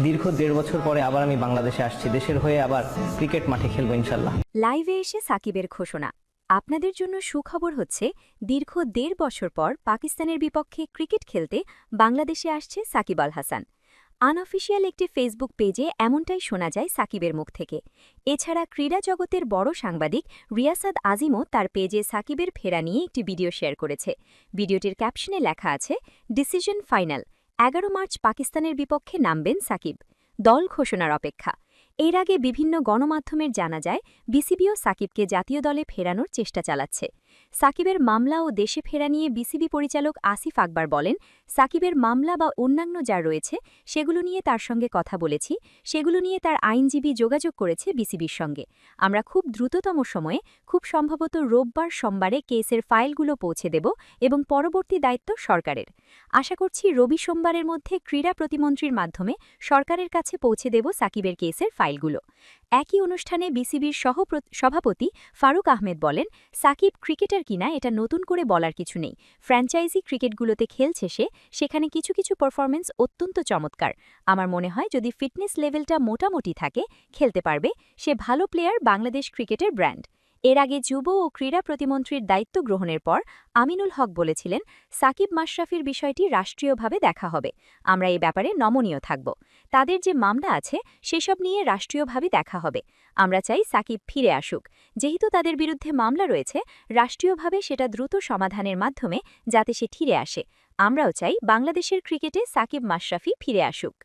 দীর্ঘ 1.5 বছর পরে আবার আমি বাংলাদেশে আসছি। দেশের হয়ে আবার ক্রিকেট মাঠে খেলবো ইনশাল্লাহ। লাইভে এসে সাকিবের ঘোষণা। আপনাদের জন্য সুখবর হচ্ছে, দীর্ঘ 1.5 বছর পর পাকিস্তানের বিপক্ষে ক্রিকেট খেলতে বাংলাদেশে আসছে সাকিব আল হাসান। আনঅফিসিয়াল একটি ফেসবুক পেজে এমনটাই শোনা যায় সাকিবের মুখ থেকে। এছাড়া ক্রীড়া জগতের বড় সাংবাদিক রিয়াসাদ আজিমও তার পেজে সাকিবের ফেরা নিয়ে একটি ভিডিও শেয়ার করেছে। ভিডিওটির ক্যাপশনে লেখা আছে, ডিসিশন ফাইনাল, 11 মার্চ পাকিস্তানের বিপক্ষে নামবেন সাকিব। দল ঘোষণার অপেক্ষা। এর আগে বিভিন্ন গণমাধ্যমের জানা যায়, বিসিবিও সাকিবকে জাতীয় দলে ফেরানোর চেষ্টা চালাচ্ছে। সাকিবের মামলা ও দেশে ফেরা নিয়ে বিসিবি পরিচালক আসিফ আকবর বলেন, সাকিবের মামলা বা অন্যান্য যা রয়েছে সেগুলো নিয়ে তার সঙ্গে কথা বলেছি, সেগুলো নিয়ে তার আইনজীবী যোগাযোগ করেছে বিসিবির সঙ্গে। আমরা খুব দ্রুততম সময়ে, খুব সম্ভবত রোববার সোমবারে কেসের ফাইলগুলো পৌঁছে দেব এবং পরবর্তী দায়িত্ব সরকারের। আশা করছি রবি সোমবারের মধ্যে ক্রীড়া প্রতিমন্ত্রীর মাধ্যমে সরকারের কাছে পৌঁছে দেব সাকিবের কেসের ফাইলগুলো। একই অনুষ্ঠানে বিসিবির সভাপতি ফারুক আহমেদ বলেন, সাকিব ক্রিকেটার কিনা এটা নতুন করে বলার কিছু নেই। ফ্র্যাঞ্চাইজি ক্রিকেটগুলোতে খেলছে সে, সেখানে কিছু কিছু পারফরম্যান্স অত্যন্ত চমৎকার। আমার মনে হয় যদি ফিটনেস লেভেলটা মোটামুটি থাকে, খেলতে পারবে। সে ভালো প্লেয়ার, বাংলাদেশ ক্রিকেটের ব্র্যান্ড। এর আগে যুব ও ক্রীড়া প্রতিমন্ত্রীর দায়িত্ব গ্রহণের পর আমিনুল হক বলেছিলেন, সাকিব মাশরাফির বিষয়টি রাষ্ট্রীয়ভাবে দেখা হবে। আমরা এ ব্যাপারে নমনীয় থাকব। তাদের যে মামলা আছে সেসব নিয়ে রাষ্ট্রীয়ভাবে দেখা হবে। আমরা চাই সাকিব ফিরে আসুক। যেহেতু তাদের বিরুদ্ধে মামলা রয়েছে, রাষ্ট্রীয়ভাবে সেটা দ্রুত সমাধানের মাধ্যমে যাতে সে ফিরে আসে। আমরাও চাই বাংলাদেশের ক্রিকেটে সাকিব মাশরাফি ফিরে আসুক।